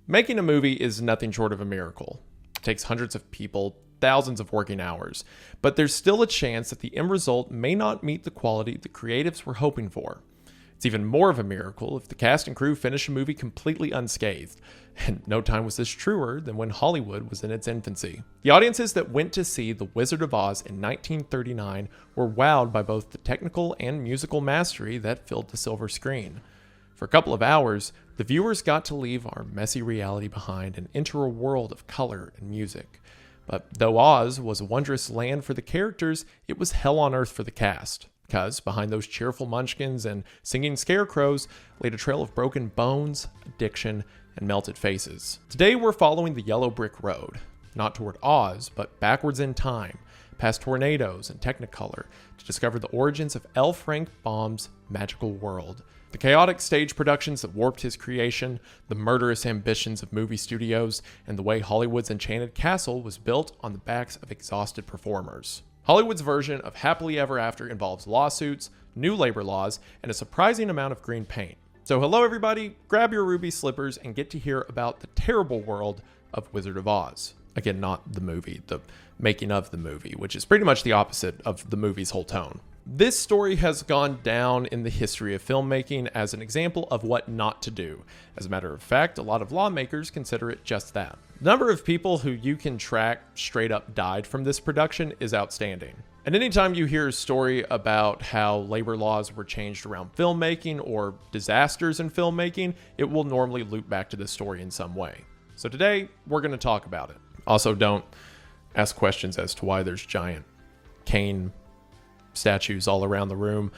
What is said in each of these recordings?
Making a movie is nothing short of a miracle. It takes hundreds of people, thousands of working hours, but there's still a chance that the end result may not meet the quality the creatives were hoping for. It's even more of a miracle if the cast and crew finish a movie completely unscathed, and no time was this truer than when Hollywood was in its infancy. The audiences that went to see The Wizard of Oz in 1939 were wowed by both the technical and musical mastery that filled the silver screen. For a couple of hours, the viewers got to leave our messy reality behind and enter a world of color and music. But though Oz was a wondrous land for the characters, it was hell on earth for the cast. Because behind those cheerful munchkins and singing scarecrows laid a trail of broken bones, addiction, and melted faces. Today we're following the yellow brick road, not toward Oz, but backwards in time, past tornadoes and Technicolor, to discover the origins of L. Frank Baum's magical world. The chaotic stage productions that warped his creation, the murderous ambitions of movie studios, and the way Hollywood's enchanted castle was built on the backs of exhausted performers. Hollywood's version of Happily Ever After involves lawsuits, new labor laws, and a surprising amount of green paint. So hello everybody, grab your ruby slippers and get to hear about the terrible world of Wizard of Oz. Again, not the movie, the making of the movie, which is pretty much the opposite of the movie's whole tone. This story has gone down in the history of filmmaking as an example of what not to do. As a matter of fact, a lot of lawmakers consider it just that. The number of people who you can track straight up died from this production is outstanding. And anytime you hear a story about how labor laws were changed around filmmaking or disasters in filmmaking, it will normally loop back to this story in some way. So today, we're going to talk about it. Also, don't ask questions as to why there's giant cane statues all around the room.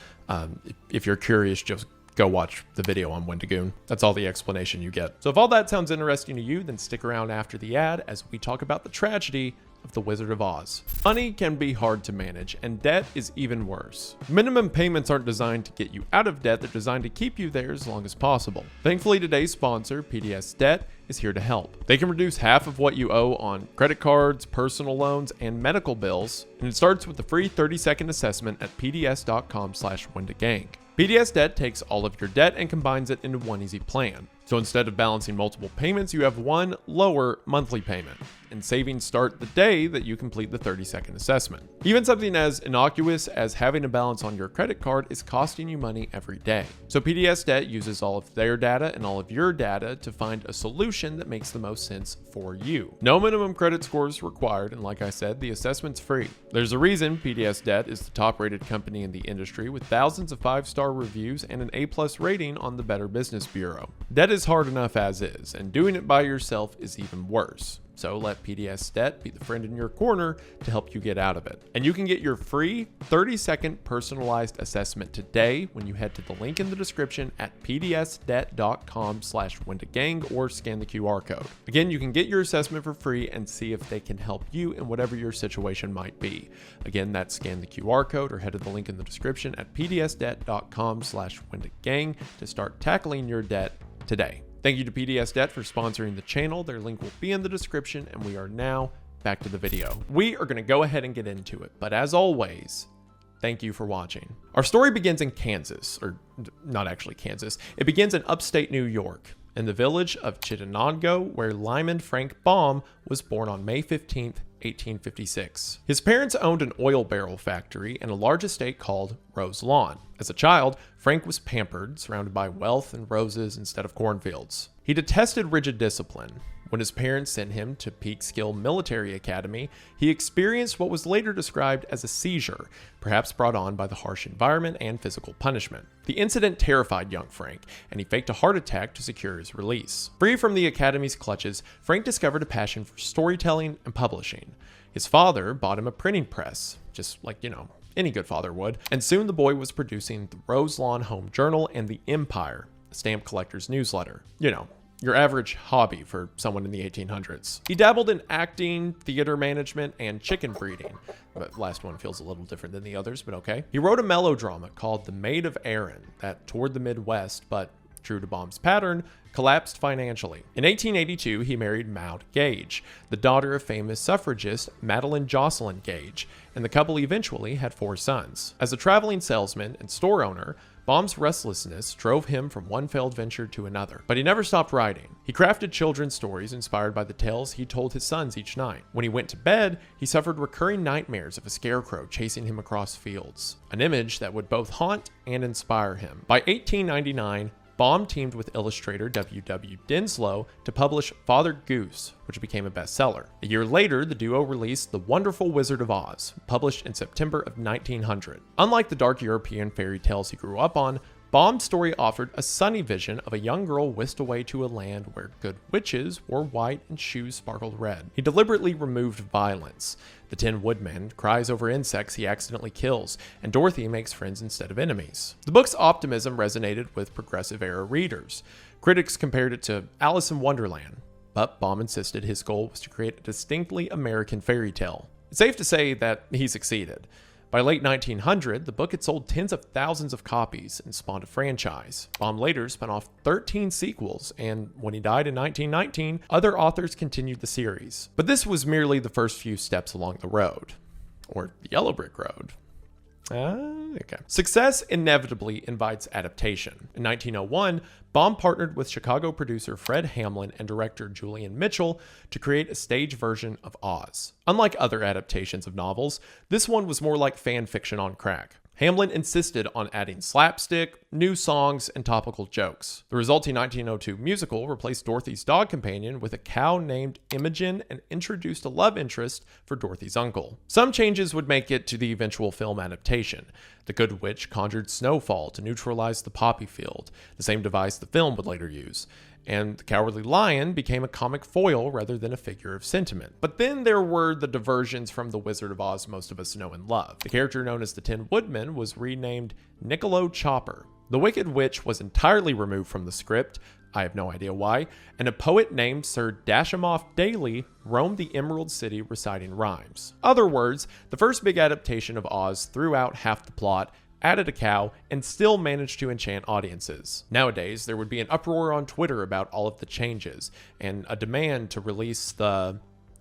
If you're curious, just go watch the video on Wendigoon. That's all the explanation you get. So if all that sounds interesting to you, then stick around after the ad as we talk about the tragedy of the Wizard of Oz. Money can be hard to manage, and debt is even worse. Minimum payments aren't designed to get you out of debt, they're designed to keep you there as long as possible. Thankfully, today's sponsor, PDS Debt, is here to help. They can reduce half of what you owe on credit cards, personal loans, and medical bills, and it starts with the free 30-second assessment at pds.com/Wendigang. PDS Debt takes all of your debt and combines it into one easy plan. So instead of balancing multiple payments, you have one lower monthly payment, and savings start the day that you complete the 30-second assessment. Even something as innocuous as having a balance on your credit card is costing you money every day. So PDS Debt uses all of their data and all of your data to find a solution that makes the most sense for you. No minimum credit scores required, and like I said, the assessment's free. There's a reason PDS Debt is the top-rated company in the industry with thousands of 5-star reviews and an A+ rating on the Better Business Bureau. Debt is hard enough as is, and doing it by yourself is even worse. So let PDS Debt be the friend in your corner to help you get out of it. And you can get your free 30-second personalized assessment today when you head to the link in the description at pdsdebt.com/Wendigang or scan the QR code. Again, you can get your assessment for free and see if they can help you in whatever your situation might be. Again, that's scan the QR code or head to the link in the description at pdsdebt.com/Wendigang to start tackling your debt today. Thank you to PDS Debt for sponsoring the channel. Their link will be in the description, and we are now back to the video. We are going to go ahead and get into it, but as always, thank you for watching. Our story begins in Kansas, or not actually Kansas. It begins in upstate New York, in the village of Chittenango, where Lyman Frank Baum was born on May 15th, 1856. His parents owned an oil barrel factory and a large estate called Rose Lawn. As a child, Frank was pampered, surrounded by wealth and roses instead of cornfields. He detested rigid discipline. When his parents sent him to Peekskill Military Academy, he experienced what was later described as a seizure, perhaps brought on by the harsh environment and physical punishment. The incident terrified young Frank, and he faked a heart attack to secure his release. Free from the Academy's clutches, Frank discovered a passion for storytelling and publishing. His father bought him a printing press, just like, any good father would, and soon the boy was producing the Rose Lawn Home Journal and the Empire, a stamp collector's newsletter. Your average hobby for someone in the 1800s. He dabbled in acting, theater management, and chicken breeding. But last one feels a little different than the others, but okay. He wrote a melodrama called The Maid of Erin that toured the Midwest, but true to Baum's pattern, collapsed financially. In 1882, he married Maud Gage, the daughter of famous suffragist Madeline Jocelyn Gage, and the couple eventually had 4 sons. As a traveling salesman and store owner, Baum's restlessness drove him from one failed venture to another, but he never stopped writing. He crafted children's stories inspired by the tales he told his sons each night. When he went to bed, he suffered recurring nightmares of a scarecrow chasing him across fields, an image that would both haunt and inspire him. By 1899, Baum teamed with illustrator W.W. Denslow to publish Father Goose, which became a bestseller. A year later, the duo released The Wonderful Wizard of Oz, published in September of 1900. Unlike the dark European fairy tales he grew up on, Baum's story offered a sunny vision of a young girl whisked away to a land where good witches wore white and shoes sparkled red. He deliberately removed violence. The Tin Woodman cries over insects he accidentally kills, and Dorothy makes friends instead of enemies. The book's optimism resonated with progressive-era readers. Critics compared it to Alice in Wonderland, but Baum insisted his goal was to create a distinctly American fairy tale. It's safe to say that he succeeded. By late 1900, the book had sold tens of thousands of copies and spawned a franchise. Baum later spun off 13 sequels, and when he died in 1919, other authors continued the series. But this was merely the first few steps along the road. Or the Yellow Brick Road. Okay. Success inevitably invites adaptation. In 1901, Baum partnered with Chicago producer Fred Hamlin and director Julian Mitchell to create a stage version of Oz. Unlike other adaptations of novels, this one was more like fan fiction on crack. Hamlin insisted on adding slapstick, new songs, and topical jokes. The resulting 1902 musical replaced Dorothy's dog companion with a cow named Imogen and introduced a love interest for Dorothy's uncle. Some changes would make it to the eventual film adaptation. The Good Witch conjured snowfall to neutralize the poppy field, the same device the film would later use. And the Cowardly Lion became a comic foil rather than a figure of sentiment. But then there were the diversions from the Wizard of Oz most of us know and love. The character known as the Tin Woodman was renamed Niccolo Chopper. The Wicked Witch was entirely removed from the script, I have no idea why, and a poet named Sir Dashamoff Daly roamed the Emerald City reciting rhymes. Other words, the first big adaptation of Oz threw out half the plot, added a cow, and still managed to enchant audiences. Nowadays, there would be an uproar on Twitter about all of the changes, and a demand to release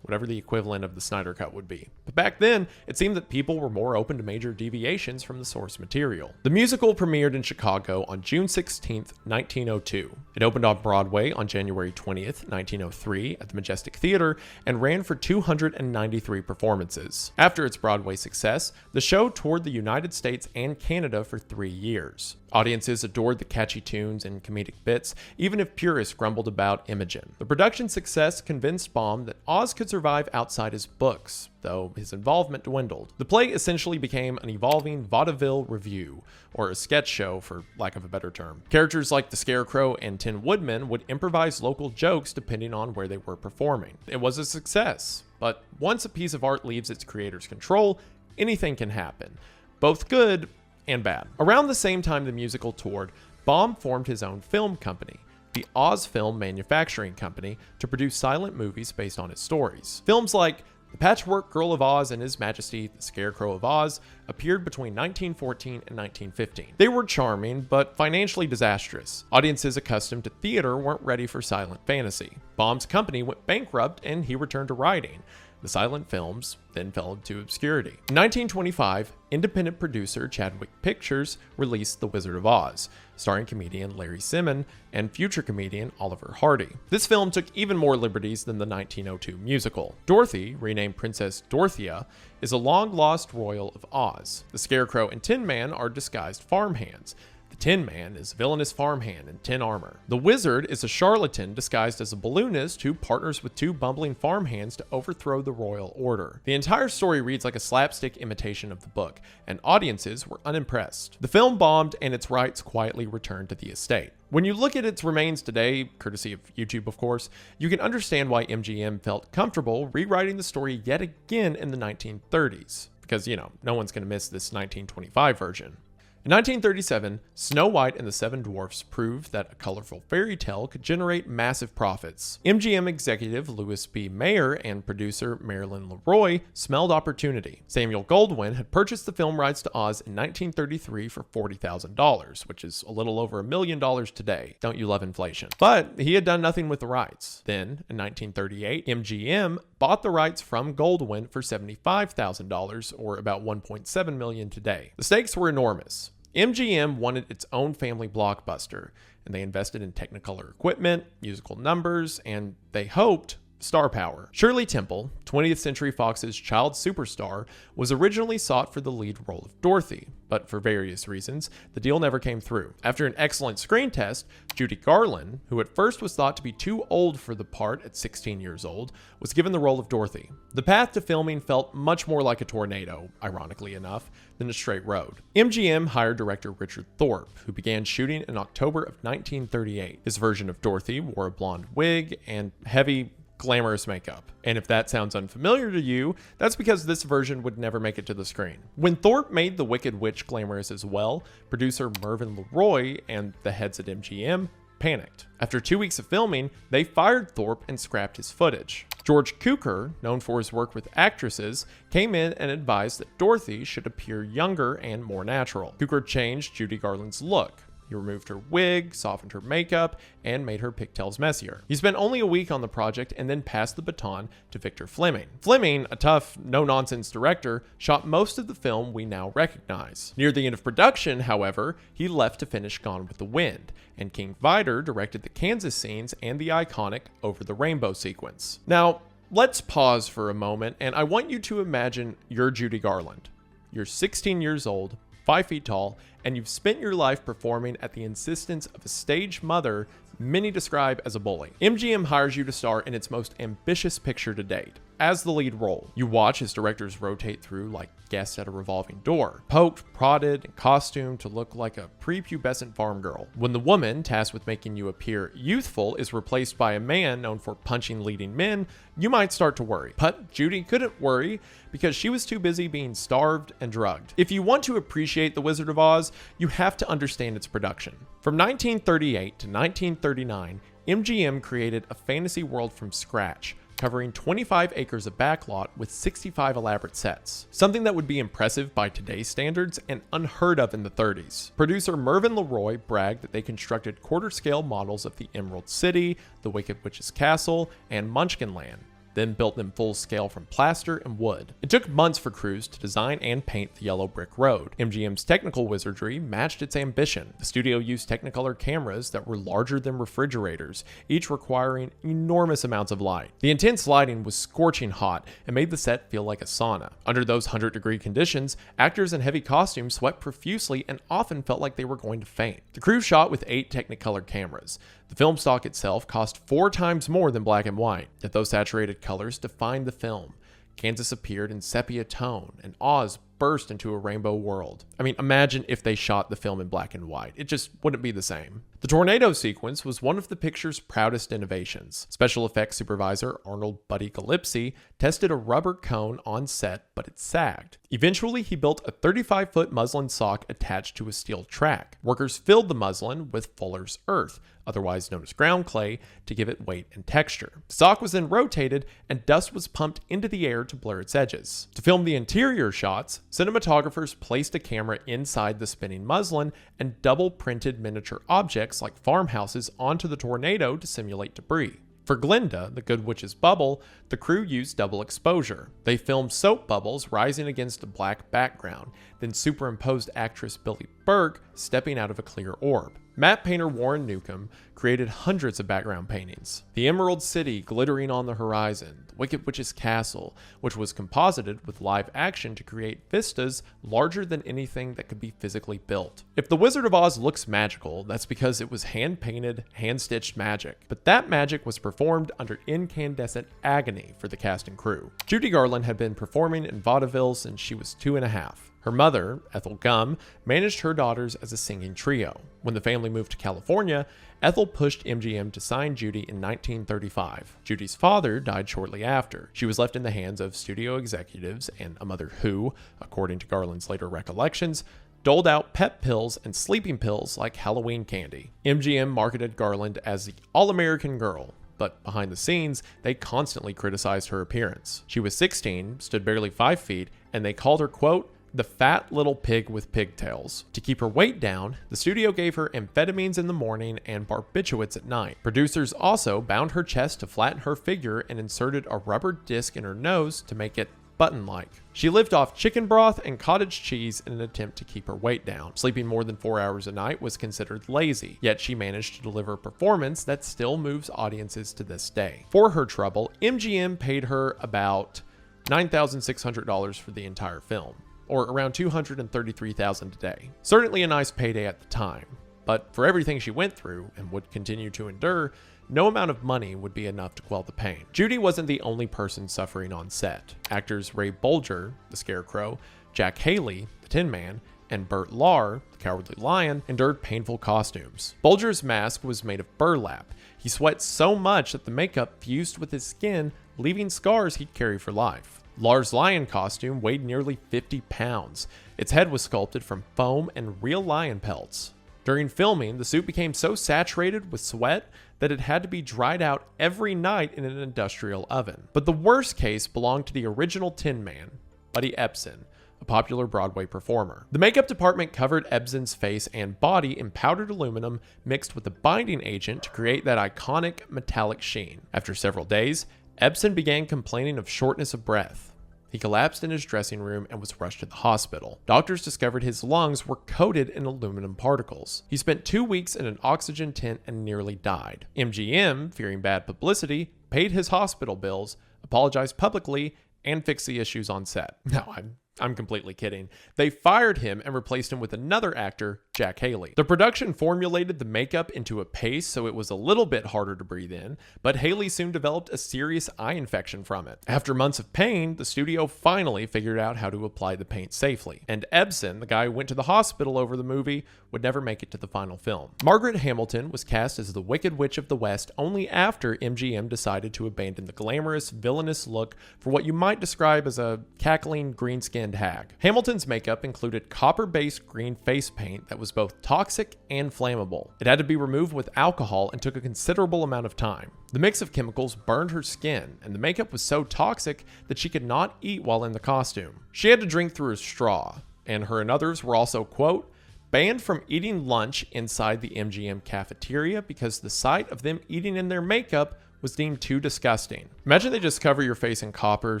whatever the equivalent of the Snyder Cut would be. But back then, it seemed that people were more open to major deviations from the source material. The musical premiered in Chicago on June 16, 1902. It opened on Broadway on January 20th, 1903 at the Majestic Theater and ran for 293 performances. After its Broadway success, the show toured the United States and Canada for 3 years. Audiences adored the catchy tunes and comedic bits, even if purists grumbled about Imogen. The production success convinced Baum that Oz could survive outside his books, though his involvement dwindled. The play essentially became an evolving vaudeville revue, or a sketch show for lack of a better term. Characters like the Scarecrow and Tin Woodman would improvise local jokes depending on where they were performing. It was a success, but once a piece of art leaves its creator's control, anything can happen, both good and bad. Around the same time the musical toured, Baum formed his own film company, the Oz Film Manufacturing Company, to produce silent movies based on his stories. Films like The Patchwork Girl of Oz and His Majesty, the Scarecrow of Oz appeared between 1914 and 1915. They were charming, but financially disastrous. Audiences accustomed to theater weren't ready for silent fantasy. Baum's company went bankrupt and he returned to writing. The silent films then fell into obscurity. In 1925, independent producer Chadwick Pictures released The Wizard of Oz, starring comedian Larry Simon and future comedian Oliver Hardy. This film took even more liberties than the 1902 musical. Dorothy, renamed Princess Dorothea, is a long-lost royal of Oz. The Scarecrow and Tin Man are disguised farmhands. The Tin Man is a villainous farmhand in tin armor. The Wizard is a charlatan disguised as a balloonist who partners with two bumbling farmhands to overthrow the royal order. The entire story reads like a slapstick imitation of the book, and audiences were unimpressed. The film bombed and its rights quietly returned to the estate. When you look at its remains today, courtesy of YouTube of course, you can understand why MGM felt comfortable rewriting the story yet again in the 1930s. Because, no one's going to miss this 1925 version. In 1937, Snow White and the Seven Dwarfs proved that a colorful fairy tale could generate massive profits. MGM executive Louis B. Mayer and producer Marilyn Leroy smelled opportunity. Samuel Goldwyn had purchased the film rights to Oz in 1933 for $40,000, which is a little over $1 million today. Don't you love inflation? But he had done nothing with the rights. Then, in 1938, MGM bought the rights from Goldwyn for $75,000, or about $1.7 million today. The stakes were enormous. MGM wanted its own family blockbuster, and they invested in Technicolor equipment, musical numbers, and they hoped star power. Shirley Temple, 20th Century Fox's child superstar, was originally sought for the lead role of Dorothy, but for various reasons, the deal never came through. After an excellent screen test, Judy Garland, who at first was thought to be too old for the part at 16 years old, was given the role of Dorothy. The path to filming felt much more like a tornado, ironically enough, than a straight road. MGM hired director Richard Thorpe, who began shooting in October of 1938. His version of Dorothy wore a blonde wig and heavy, glamorous makeup. And if that sounds unfamiliar to you, that's because this version would never make it to the screen. When Thorpe made the Wicked Witch glamorous as well, producer Mervyn LeRoy and the heads at MGM panicked. After 2 weeks of filming, they fired Thorpe and scrapped his footage. George Cukor, known for his work with actresses, came in and advised that Dorothy should appear younger and more natural. Cukor changed Judy Garland's look. He removed her wig, softened her makeup, and made her pigtails messier. He spent only a week on the project and then passed the baton to Victor Fleming. Fleming, a tough, no-nonsense director, shot most of the film we now recognize. Near the end of production, however, he left to finish Gone with the Wind, and King Vidor directed the Kansas scenes and the iconic Over the Rainbow sequence. Now, let's pause for a moment, and I want you to imagine you're Judy Garland. You're 16 years old, 5 feet tall, and you've spent your life performing at the insistence of a stage mother many describe as a bully. MGM hires you to star in its most ambitious picture to date, as the lead role. You watch as directors rotate through like guests at a revolving door, poked, prodded, and costumed to look like a prepubescent farm girl. When the woman tasked with making you appear youthful is replaced by a man known for punching leading men, you might start to worry. But Judy couldn't worry because she was too busy being starved and drugged. If you want to appreciate The Wizard of Oz, you have to understand its production. From 1938 to 1939, MGM created a fantasy world from scratch, covering 25 acres of backlot with 65 elaborate sets. Something that would be impressive by today's standards and unheard of in the 30s. Producer Mervyn LeRoy bragged that they constructed quarter-scale models of the Emerald City, the Wicked Witch's Castle, and Munchkinland, then built them full scale from plaster and wood. It took months for crews to design and paint the yellow brick road. MGM's technical wizardry matched its ambition. The studio used Technicolor cameras that were larger than refrigerators, each requiring enormous amounts of light. The intense lighting was scorching hot and made the set feel like a sauna. Under those 100-degree conditions, actors in heavy costumes sweat profusely and often felt like they were going to faint. The crew shot with 8 Technicolor cameras. The film stock itself cost 4 times more than black and white, yet those saturated colors defined the film. Kansas appeared in sepia tone, and Oz burst into a rainbow world. I mean, imagine if they shot the film in black and white. It just wouldn't be the same. The tornado sequence was one of the picture's proudest innovations. Special effects supervisor Arnold Buddy Gillespie tested a rubber cone on set, but it sagged. Eventually, he built a 35-foot muslin sock attached to a steel track. Workers filled the muslin with Fuller's earth, otherwise known as ground clay, to give it weight and texture. The sock was then rotated, and dust was pumped into the air to blur its edges. To film the interior shots, cinematographers placed a camera inside the spinning muslin and double-printed miniature objects like farmhouses onto the tornado to simulate debris. For Glinda, the Good Witch's bubble, the crew used double exposure. They filmed soap bubbles rising against a black background, then superimposed actress Billie Burke stepping out of a clear orb. Matte painter Warren Newcomb created hundreds of background paintings. The Emerald City glittering on the horizon, the Wicked Witch's Castle, which was composited with live action to create vistas larger than anything that could be physically built. If The Wizard of Oz looks magical, that's because it was hand-painted, hand-stitched magic. But that magic was performed under incandescent agony for the cast and crew. Judy Garland had been performing in vaudeville since she was 2.5. Her mother, Ethel Gum, managed her daughters as a singing trio. When the family moved to California, Ethel pushed MGM to sign Judy in 1935. Judy's father died shortly after. She was left in the hands of studio executives and a mother who, according to Garland's later recollections, doled out pep pills and sleeping pills like Halloween candy. MGM marketed Garland as the all-American girl, but behind the scenes, they constantly criticized her appearance. She was 16, stood barely 5 feet, and they called her, quote, the fat little pig with pigtails. To keep her weight down, the studio gave her amphetamines in the morning and barbiturates at night. Producers also bound her chest to flatten her figure and inserted a rubber disc in her nose to make it button-like. She lived off chicken broth and cottage cheese in an attempt to keep her weight down. Sleeping more than 4 hours a night was considered lazy, yet she managed to deliver a performance that still moves audiences to this day. For her trouble, MGM paid her about $9,600 for the entire film, or around $233,000 a day. Certainly a nice payday at the time, but for everything she went through and would continue to endure, no amount of money would be enough to quell the pain. Judy wasn't the only person suffering on set. Actors Ray Bolger, the Scarecrow, Jack Haley, the Tin Man, and Burt Lahr, the Cowardly Lion, endured painful costumes. Bolger's mask was made of burlap. He sweat so much that the makeup fused with his skin, leaving scars he'd carry for life. Lahr's lion costume weighed nearly 50 pounds. Its head was sculpted from foam and real lion pelts. During filming, the suit became so saturated with sweat that it had to be dried out every night in an industrial oven. But the worst case belonged to the original Tin Man, Buddy Ebsen, a popular Broadway performer. The makeup department covered Ebsen's face and body in powdered aluminum mixed with a binding agent to create that iconic metallic sheen. After several days, Ebsen began complaining of shortness of breath. He collapsed in his dressing room and was rushed to the hospital. Doctors discovered his lungs were coated in aluminum particles. He spent 2 weeks in an oxygen tent and nearly died. MGM, fearing bad publicity, paid his hospital bills, apologized publicly, and fixed the issues on set. No, I'm completely kidding. They fired him and replaced him with another actor, Jack Haley. The production formulated the makeup into a paste so it was a little bit harder to breathe in, but Haley soon developed a serious eye infection from it. After months of pain, the studio finally figured out how to apply the paint safely, and Ebsen, the guy who went to the hospital over the movie, would never make it to the final film. Margaret Hamilton was cast as the Wicked Witch of the West only after MGM decided to abandon the glamorous, villainous look for what you might describe as a cackling, green-skinned hag. Hamilton's makeup included copper-based green face paint that was both toxic and flammable. It had to be removed with alcohol and took a considerable amount of time. The mix of chemicals burned her skin, and the makeup was so toxic that she could not eat while in the costume. She had to drink through a straw, and her and others were also, quote, banned from eating lunch inside the MGM cafeteria because the sight of them eating in their makeup was deemed too disgusting. Imagine they just cover your face in copper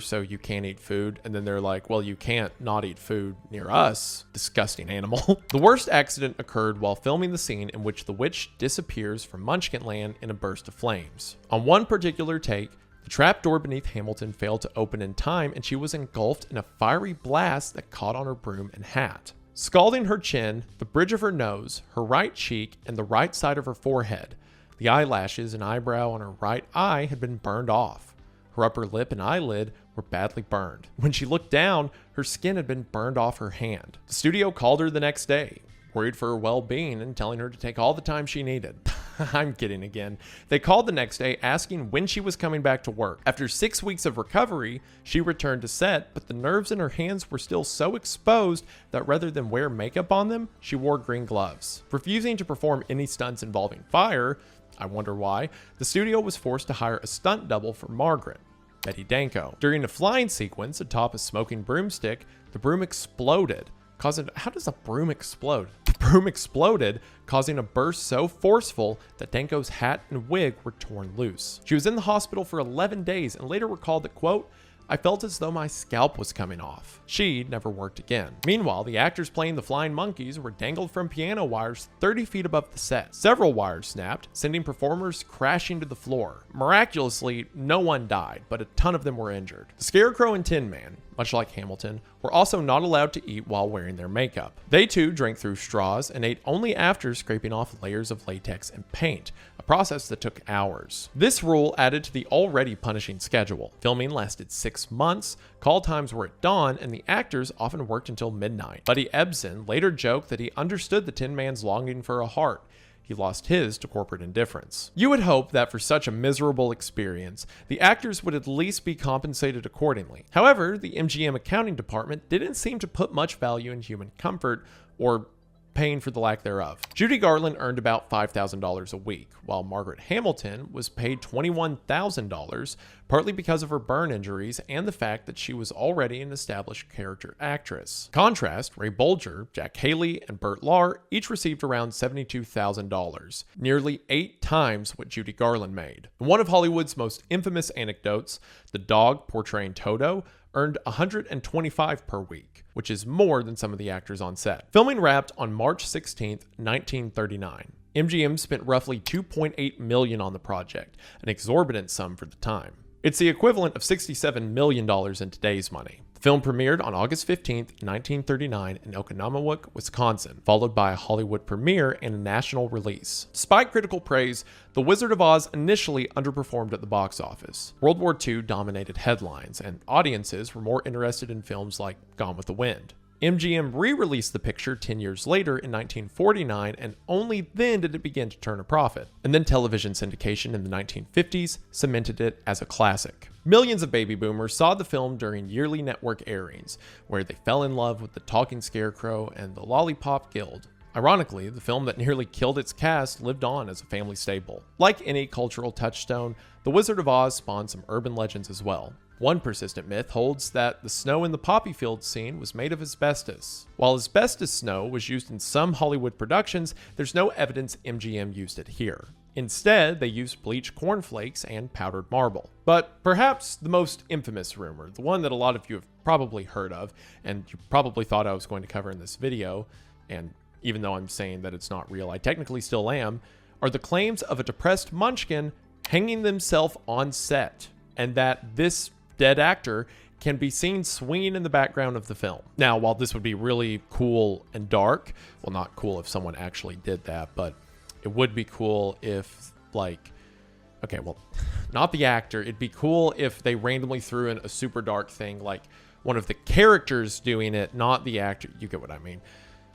so you can't eat food, and then they're like, well, you can't not eat food near us, disgusting animal. The worst accident occurred while filming the scene in which the witch disappears from Munchkinland in a burst of flames. On one particular take, the trap door beneath Hamilton failed to open in time, and she was engulfed in a fiery blast that caught on her broom and hat. Scalding her chin, the bridge of her nose, her right cheek, and the right side of her forehead. The eyelashes and eyebrow on her right eye had been burned off. Her upper lip and eyelid were badly burned. When she looked down, her skin had been burned off her hand. The studio called her the next day, worried for her well-being and telling her to take all the time she needed. I'm kidding again. They called the next day asking when she was coming back to work. After 6 weeks of recovery, she returned to set, but the nerves in her hands were still so exposed that rather than wear makeup on them, she wore green gloves. Refusing to perform any stunts involving fire, I wonder why, the studio was forced to hire a stunt double for Margaret, Betty Danko. During a flying sequence atop a smoking broomstick, the broom exploded, how does a broom explode? The broom exploded, causing a burst so forceful that Danko's hat and wig were torn loose. She was in the hospital for 11 days and later recalled that, quote, I felt as though my scalp was coming off. She never worked again. Meanwhile, the actors playing the flying monkeys were dangled from piano wires 30 feet above the set. Several wires snapped, sending performers crashing to the floor. Miraculously, no one died, but a ton of them were injured. The Scarecrow and Tin Man, much like Hamilton, were also not allowed to eat while wearing their makeup. They too drank through straws and ate only after scraping off layers of latex and paint, a process that took hours. This rule added to the already punishing schedule. Filming lasted 6 months, call times were at dawn, and the actors often worked until midnight. Buddy Ebsen later joked that he understood the Tin Man's longing for a heart. He lost his to corporate indifference. You would hope that for such a miserable experience, the actors would at least be compensated accordingly. However, the MGM accounting department didn't seem to put much value in human comfort or pain for the lack thereof. Judy Garland earned about $5,000 a week, while Margaret Hamilton was paid $21,000, partly because of her burn injuries and the fact that she was already an established character actress. Contrast, Ray Bolger, Jack Haley, and Burt Lahr each received around $72,000, nearly 8 times what Judy Garland made. In one of Hollywood's most infamous anecdotes, the dog portraying Toto earned $125 per week, which is more than some of the actors on set. Filming wrapped on March 16, 1939. MGM spent roughly $2.8 million on the project, an exorbitant sum for the time. It's the equivalent of $67 million in today's money. The film premiered on August 15, 1939 in Oconomowoc, Wisconsin, followed by a Hollywood premiere and a national release. Despite critical praise, The Wizard of Oz initially underperformed at the box office. World War II dominated headlines, and audiences were more interested in films like Gone with the Wind. MGM re-released the picture 10 years later in 1949, and only then did it begin to turn a profit. And then television syndication in the 1950s cemented it as a classic. Millions of baby boomers saw the film during yearly network airings, where they fell in love with the talking scarecrow and the lollipop guild. Ironically, the film that nearly killed its cast lived on as a family staple. Like any cultural touchstone, The Wizard of Oz spawned some urban legends as well. One persistent myth holds that the snow in the poppy field scene was made of asbestos. While asbestos snow was used in some Hollywood productions, there's no evidence MGM used it here. Instead, they used bleached cornflakes and powdered marble. But perhaps the most infamous rumor, the one that a lot of you have probably heard of, and you probably thought I was going to cover in this video, and even though I'm saying that it's not real, I technically still am, are the claims of a depressed munchkin hanging themselves on set, and that this dead actor can be seen swinging in the background of the film. Now, while this would be really cool and dark, well, not cool if someone actually did that, but it would be cool if, like, okay, well, not the actor. It'd be cool if they randomly threw in a super dark thing, like one of the characters doing it, not the actor. You get what I mean.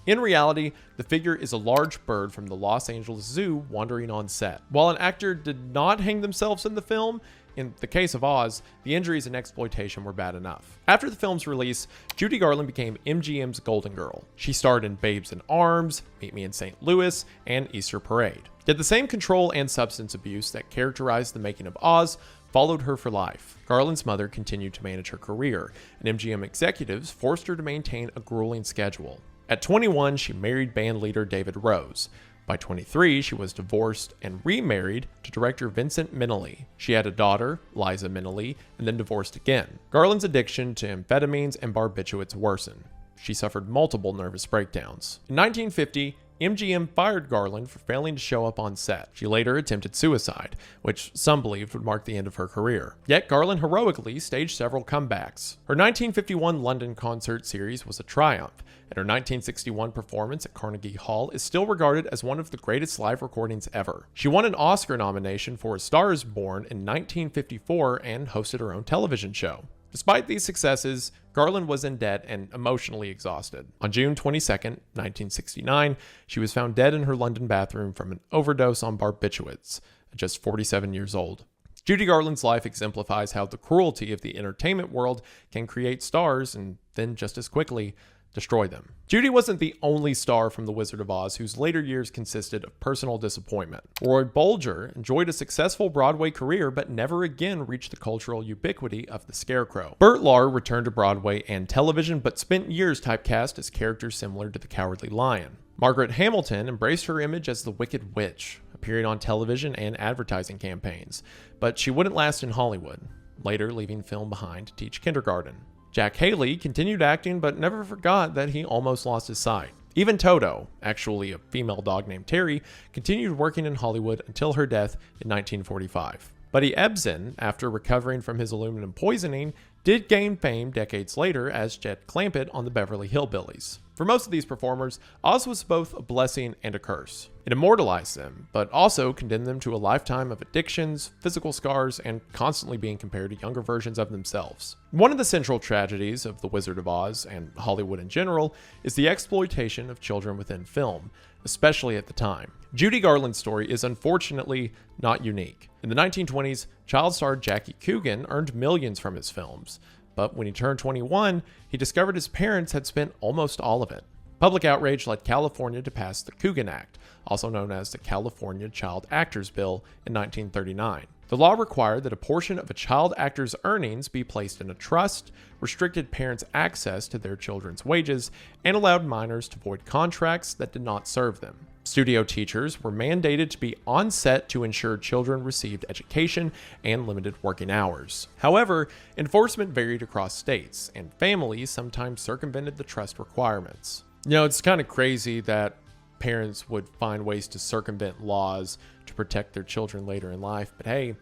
In reality, the figure is a large bird from the Los Angeles Zoo wandering on set. While an actor did not hang themselves in the film, in the case of Oz, the injuries and exploitation were bad enough. After the film's release, Judy Garland became MGM's Golden Girl. She starred in Babes in Arms, Meet Me in St. Louis, and Easter Parade. Yet the same control and substance abuse that characterized the making of Oz followed her for life. Garland's mother continued to manage her career, and MGM executives forced her to maintain a grueling schedule. At 21, she married bandleader David Rose. By 23, she was divorced and remarried to director Vincent Minnelli. She had a daughter, Liza Minnelli, and then divorced again. Garland's addiction to amphetamines and barbiturates worsened. She suffered multiple nervous breakdowns. In 1950, MGM fired Garland for failing to show up on set. She later attempted suicide, which some believed would mark the end of her career. Yet Garland heroically staged several comebacks. Her 1951 London concert series was a triumph, and her 1961 performance at Carnegie Hall is still regarded as one of the greatest live recordings ever. She won an Oscar nomination for A Star is Born in 1954 and hosted her own television show. Despite these successes, Garland was in debt and emotionally exhausted. On June 22, 1969, she was found dead in her London bathroom from an overdose on barbiturates, at just 47 years old. Judy Garland's life exemplifies how the cruelty of the entertainment world can create stars and then just as quickly destroy them. Judy wasn't the only star from The Wizard of Oz whose later years consisted of personal disappointment. Roy Bolger enjoyed a successful Broadway career but never again reached the cultural ubiquity of the Scarecrow. Burt Lahr returned to Broadway and television but spent years typecast as characters similar to the Cowardly Lion. Margaret Hamilton embraced her image as the Wicked Witch, appearing on television and advertising campaigns, but she wouldn't last in Hollywood, later leaving film behind to teach kindergarten. Jack Haley continued acting but never forgot that he almost lost his sight. Even Toto, actually a female dog named Terry, continued working in Hollywood until her death in 1945. Buddy Ebsen, after recovering from his aluminum poisoning, did gain fame decades later as Jed Clampett on the Beverly Hillbillies. For most of these performers, Oz was both a blessing and a curse. It immortalized them, but also condemned them to a lifetime of addictions, physical scars, and constantly being compared to younger versions of themselves. One of the central tragedies of The Wizard of Oz, and Hollywood in general, is the exploitation of children within film, especially at the time. Judy Garland's story is unfortunately not unique. In the 1920s, child star Jackie Coogan earned millions from his films, but when he turned 21, he discovered his parents had spent almost all of it. Public outrage led California to pass the Coogan Act, also known as the California Child Actors Bill, in 1939. The law required that a portion of a child actor's earnings be placed in a trust, restricted parents' access to their children's wages, and allowed minors to void contracts that did not serve them. Studio teachers were mandated to be on set to ensure children received education and limited working hours. However, enforcement varied across states, and families sometimes circumvented the trust requirements. It's kind of crazy that parents would find ways to circumvent laws to protect their children later in life, but hey,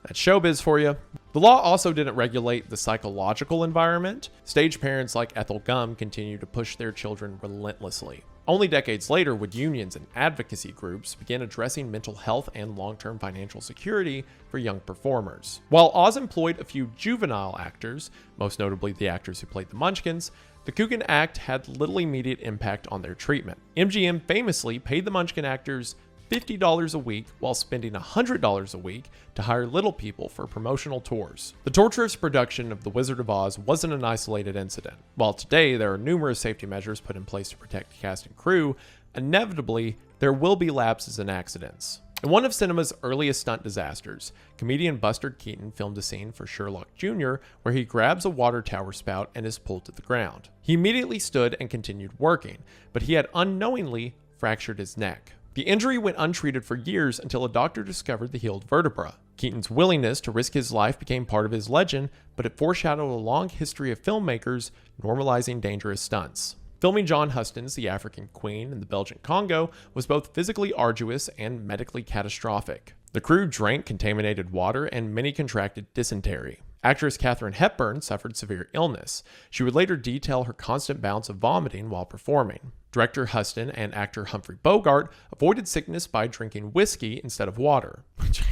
that's showbiz for you. The law also didn't regulate the psychological environment. Stage parents like Ethel Gum continued to push their children relentlessly. Only decades later would unions and advocacy groups begin addressing mental health and long-term financial security for young performers. While Oz employed a few juvenile actors, most notably the actors who played the Munchkins, the Coogan Act had little immediate impact on their treatment. MGM famously paid the Munchkin actors $50 a week while spending $100 a week to hire little people for promotional tours. The torturous production of The Wizard of Oz wasn't an isolated incident. While today there are numerous safety measures put in place to protect cast and crew, inevitably there will be lapses and accidents. In one of cinema's earliest stunt disasters, comedian Buster Keaton filmed a scene for Sherlock Jr. where he grabs a water tower spout and is pulled to the ground. He immediately stood and continued working, but he had unknowingly fractured his neck. The injury went untreated for years until a doctor discovered the healed vertebra. Keaton's willingness to risk his life became part of his legend, but it foreshadowed a long history of filmmakers normalizing dangerous stunts. Filming John Huston's The African Queen in the Belgian Congo was both physically arduous and medically catastrophic. The crew drank contaminated water and many contracted dysentery. Actress Katharine Hepburn suffered severe illness. She would later detail her constant bouts of vomiting while performing. Director Huston and actor Humphrey Bogart avoided sickness by drinking whiskey instead of water, which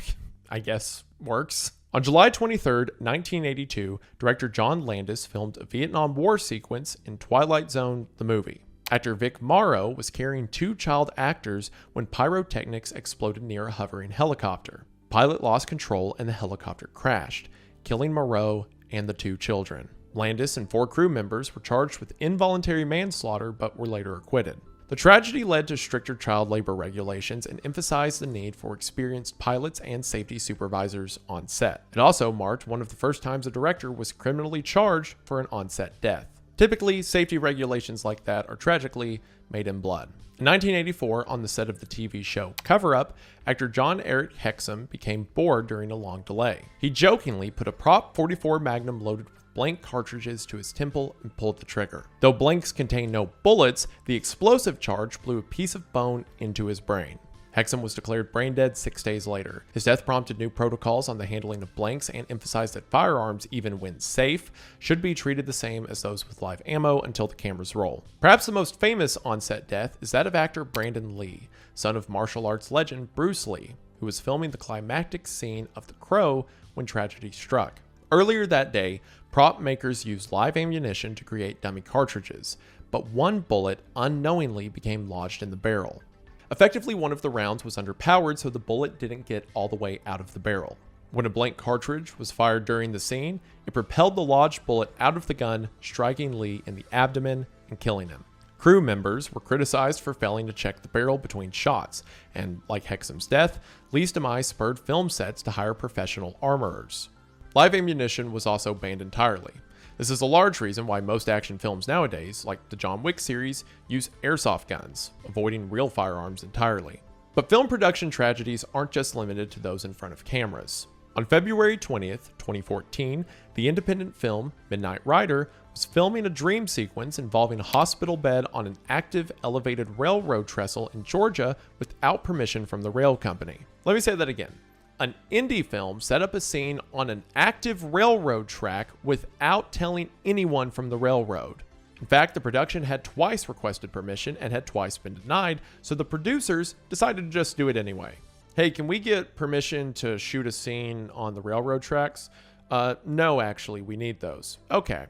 I guess works. On July 23, 1982, director John Landis filmed a Vietnam War sequence in Twilight Zone, the movie. Actor Vic Morrow was carrying two child actors when pyrotechnics exploded near a hovering helicopter. Pilot lost control and the helicopter crashed, killing Morrow and the two children. Landis and 4 crew members were charged with involuntary manslaughter but were later acquitted. The tragedy led to stricter child labor regulations and emphasized the need for experienced pilots and safety supervisors on set. It also marked one of the first times a director was criminally charged for an on-set death. Typically, safety regulations like that are tragically made in blood. In 1984, on the set of the TV show Cover Up, actor John Eric Hexum became bored during a long delay. He jokingly put a Prop 44 Magnum loaded with blank cartridges to his temple and pulled the trigger. Though blanks contained no bullets, the explosive charge blew a piece of bone into his brain. Hexum was declared brain dead 6 days later. His death prompted new protocols on the handling of blanks and emphasized that firearms, even when safe, should be treated the same as those with live ammo until the cameras roll. Perhaps the most famous on-set death is that of actor Brandon Lee, son of martial arts legend Bruce Lee, who was filming the climactic scene of The Crow when tragedy struck. Earlier that day, prop makers used live ammunition to create dummy cartridges, but one bullet unknowingly became lodged in the barrel. Effectively, one of the rounds was underpowered, so the bullet didn't get all the way out of the barrel. When a blank cartridge was fired during the scene, it propelled the lodged bullet out of the gun, striking Lee in the abdomen and killing him. Crew members were criticized for failing to check the barrel between shots, and like Hexum's death, Lee's demise spurred film sets to hire professional armorers. Live ammunition was also banned entirely. This is a large reason why most action films nowadays, like the John Wick series, use airsoft guns, avoiding real firearms entirely. But film production tragedies aren't just limited to those in front of cameras. On February 20th, 2014, the independent film Midnight Rider was filming a dream sequence involving a hospital bed on an active elevated railroad trestle in Georgia without permission from the rail company. Let me say that again. An indie film set up a scene on an active railroad track without telling anyone from the railroad. In fact, the production had twice requested permission and had twice been denied, so the producers decided to just do it anyway. Hey, can we get permission to shoot a scene on the railroad tracks? No, actually, we need those. Okay.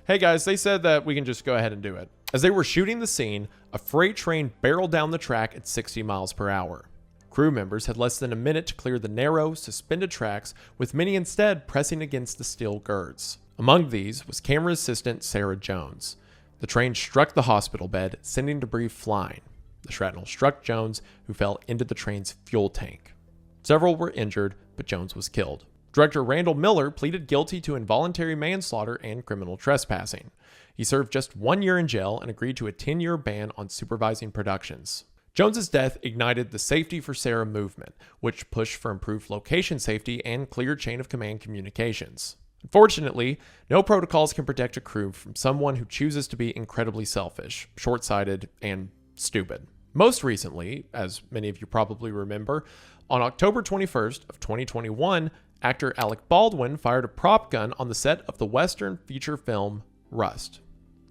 Hey guys, they said that we can just go ahead and do it. As they were shooting the scene, a freight train barreled down the track at 60 miles per hour. Crew members had less than a minute to clear the narrow, suspended tracks, with many instead pressing against the steel girds. Among these was camera assistant Sarah Jones. The train struck the hospital bed, sending debris flying. The shrapnel struck Jones, who fell into the train's fuel tank. Several were injured, but Jones was killed. Director Randall Miller pleaded guilty to involuntary manslaughter and criminal trespassing. He served just 1 year in jail and agreed to a 10-year ban on supervising productions. Jones's death ignited the Safety for Sarah movement, which pushed for improved location safety and clear chain of command communications. Unfortunately, no protocols can protect a crew from someone who chooses to be incredibly selfish, short-sighted, and stupid. Most recently, as many of you probably remember, on October 21st of 2021, actor Alec Baldwin fired a prop gun on the set of the Western feature film Rust,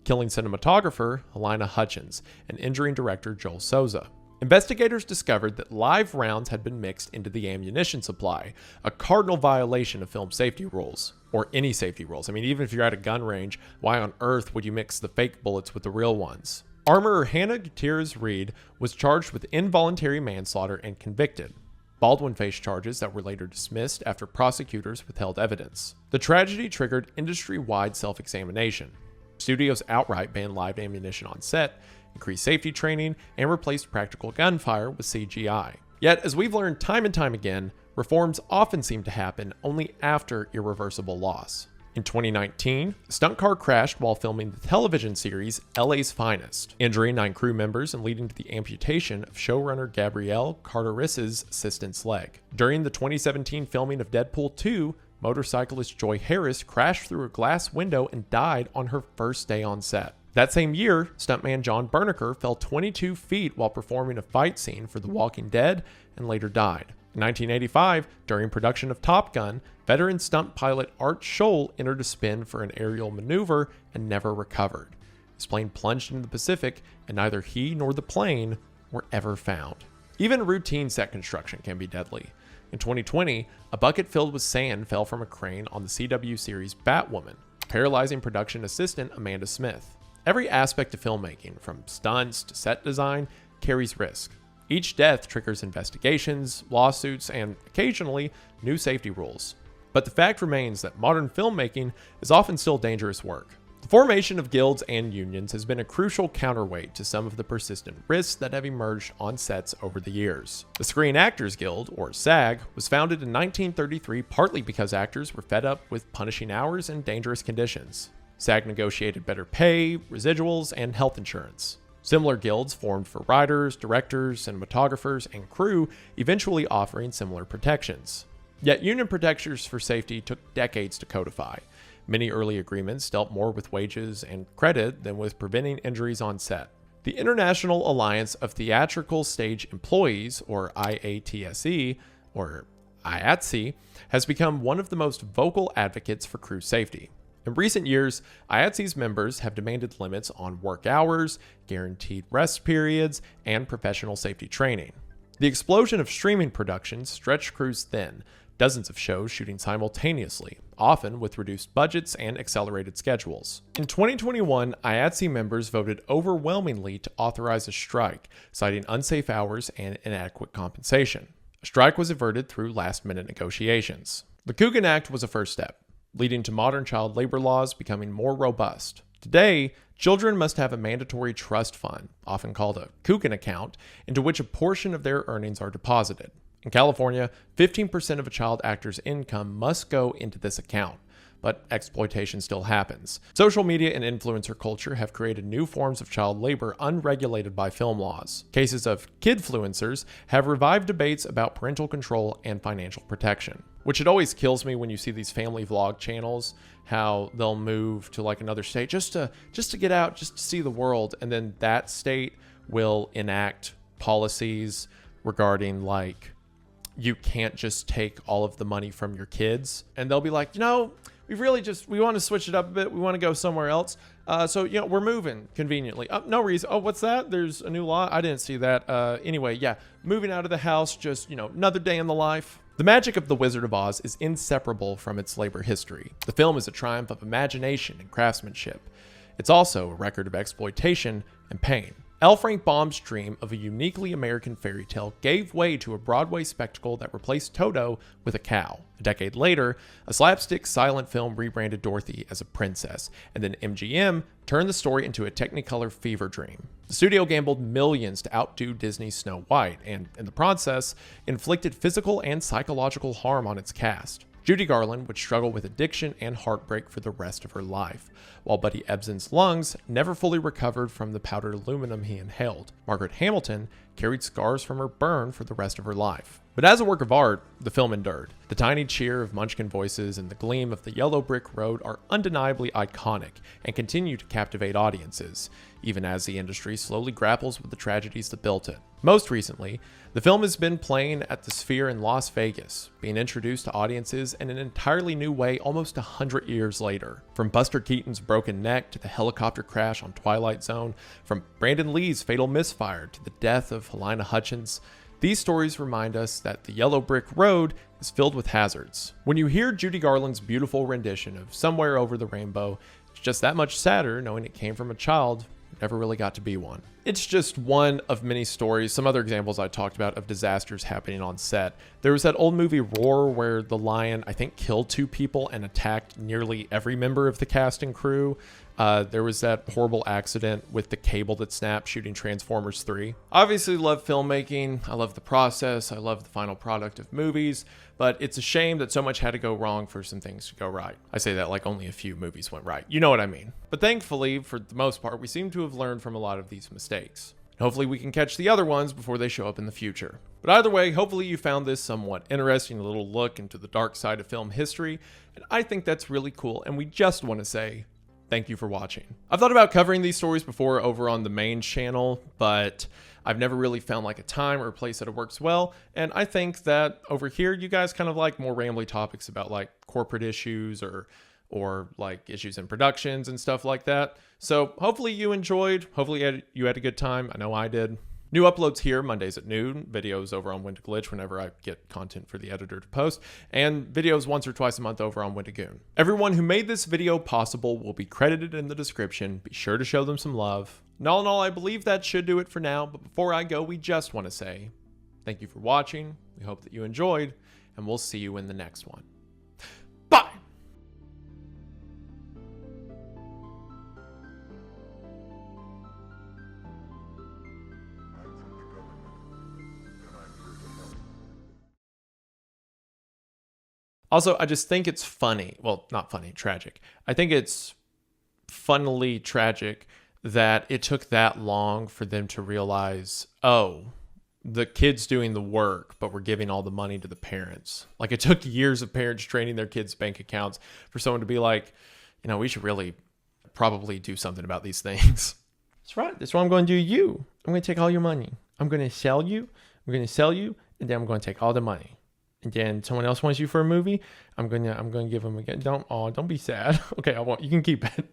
killing cinematographer Helena Hutchins and injuring director Joel Souza. Investigators discovered that live rounds had been mixed into the ammunition supply, a cardinal violation of film safety rules, or any safety rules. I mean, even if you're at a gun range, why on earth would you mix the fake bullets with the real ones? Armorer Hannah Gutierrez-Reed was charged with involuntary manslaughter and convicted. Baldwin faced charges that were later dismissed after prosecutors withheld evidence. The tragedy triggered industry-wide self-examination. Studios outright banned live ammunition on set, increased safety training, and replaced practical gunfire with CGI. Yet, as we've learned time and time again, reforms often seem to happen only after irreversible loss. In 2019, a stunt car crashed while filming the television series LA's Finest, injuring 9 crew members and leading to the amputation of showrunner Gabrielle Carteris's assistant's leg. During the 2017 filming of Deadpool 2, motorcyclist Joy Harris crashed through a glass window and died on her first day on set. That same year, stuntman John Berneker fell 22 feet while performing a fight scene for The Walking Dead and later died. In 1985, during production of Top Gun, veteran stunt pilot Art Scholl entered a spin for an aerial maneuver and never recovered. His plane plunged into the Pacific, and neither he nor the plane were ever found. Even routine set construction can be deadly. In 2020, a bucket filled with sand fell from a crane on the CW series Batwoman, paralyzing production assistant Amanda Smith. Every aspect of filmmaking, from stunts to set design, carries risk. Each death triggers investigations, lawsuits, and occasionally new safety rules. But the fact remains that modern filmmaking is often still dangerous work. The formation of guilds and unions has been a crucial counterweight to some of the persistent risks that have emerged on sets over the years. The Screen Actors Guild, or SAG, was founded in 1933 partly because actors were fed up with punishing hours and dangerous conditions. SAG negotiated better pay, residuals, and health insurance. Similar guilds formed for writers, directors, cinematographers, and crew, eventually offering similar protections. Yet union protections for safety took decades to codify. Many early agreements dealt more with wages and credit than with preventing injuries on set. The International Alliance of Theatrical Stage Employees, or IATSE, or IATSE, has become one of the most vocal advocates for crew safety. In recent years, IATSE's members have demanded limits on work hours, guaranteed rest periods, and professional safety training. The explosion of streaming productions stretched crews thin, dozens of shows shooting simultaneously, often with reduced budgets and accelerated schedules. In 2021, IATSE members voted overwhelmingly to authorize a strike, citing unsafe hours and inadequate compensation. A strike was averted through last-minute negotiations. The Coogan Act was a first step, leading to modern child labor laws becoming more robust. Today, children must have a mandatory trust fund, often called a Coogan account, into which a portion of their earnings are deposited. In California, 15% of a child actor's income must go into this account, but exploitation still happens. Social media and influencer culture have created new forms of child labor unregulated by film laws. Cases of kidfluencers have revived debates about parental control and financial protection. Which it always kills me when you see these family vlog channels, how they'll move to like another state just to get out, just to see the world, and then that state will enact policies regarding like you can't just take all of the money from your kids, and they'll be like, we want to switch it up a bit. We want to go somewhere else. So we're moving conveniently. No reason. Oh, what's that? There's a new law. I didn't see that. Anyway, yeah, moving out of the house, just, another day in the life. The magic of The Wizard of Oz is inseparable from its labor history. The film is a triumph of imagination and craftsmanship. It's also a record of exploitation and pain. L. Frank Baum's dream of a uniquely American fairy tale gave way to a Broadway spectacle that replaced Toto with a cow. A decade later, a slapstick silent film rebranded Dorothy as a princess, and then MGM turned the story into a Technicolor fever dream. The studio gambled millions to outdo Disney's Snow White, and in the process, inflicted physical and psychological harm on its cast. Judy Garland would struggle with addiction and heartbreak for the rest of her life, while Buddy Ebsen's lungs never fully recovered from the powdered aluminum he inhaled. Margaret Hamilton carried scars from her burn for the rest of her life. But as a work of art, the film endured. The tiny cheer of Munchkin voices and the gleam of the yellow brick road are undeniably iconic and continue to captivate audiences, even as the industry slowly grapples with the tragedies that built it. Most recently, the film has been playing at the Sphere in Las Vegas, being introduced to audiences in an entirely new way almost 100 years later. From Buster Keaton's broken neck to the helicopter crash on Twilight Zone, from Brandon Lee's fatal misfire to the death of Helena Hutchins, these stories remind us that the yellow brick road is filled with hazards. When you hear Judy Garland's beautiful rendition of Somewhere Over the Rainbow, it's just that much sadder knowing it came from a child who never really got to be one. It's just one of many stories, some other examples I talked about of disasters happening on set. There was that old movie Roar where the lion, I think, killed 2 people and attacked nearly every member of the cast and crew. There was that horrible accident with the cable that snapped shooting Transformers 3. Obviously love filmmaking, I love the process, I love the final product of movies, but it's a shame that so much had to go wrong for some things to go right. I say that like only a few movies went right. You know what I mean. But thankfully, for the most part, we seem to have learned from a lot of these mistakes. Hopefully we can catch the other ones before they show up in the future. But either way, hopefully you found this somewhat interesting, a little look into the dark side of film history, and I think that's really cool, and we just want to say thank you for watching. I've thought about covering these stories before over on the main channel, but I've never really found like a time or a place that it works well. And I think that over here, you guys kind of like more rambly topics about like corporate issues or like issues in productions and stuff like that. So hopefully you enjoyed, hopefully you had a good time. I know I did. New uploads here Mondays at noon, videos over on Wendiglitch whenever I get content for the editor to post, and videos once or twice a month over on Wendigoon. Everyone who made this video possible will be credited in the description. Be sure to show them some love. And all in all, I believe that should do it for now, but before I go, we just want to say thank you for watching. We hope that you enjoyed, and we'll see you in the next one. Bye! Also, I just think it's funny. Well, not funny, tragic. I think it's funnily tragic that it took that long for them to realize, oh, the kid's doing the work, but we're giving all the money to the parents. Like, it took years of parents training their kids' bank accounts for someone to be like, you know, we should really probably do something about these things. That's right. That's what I'm going to do you. I'm going to take all your money. I'm going to sell you. I'm going to sell you, and then I'm going to take all the money. And then someone else wants you for a movie, I'm gonna give them again. Don't be sad. Okay, I won't. You can keep it.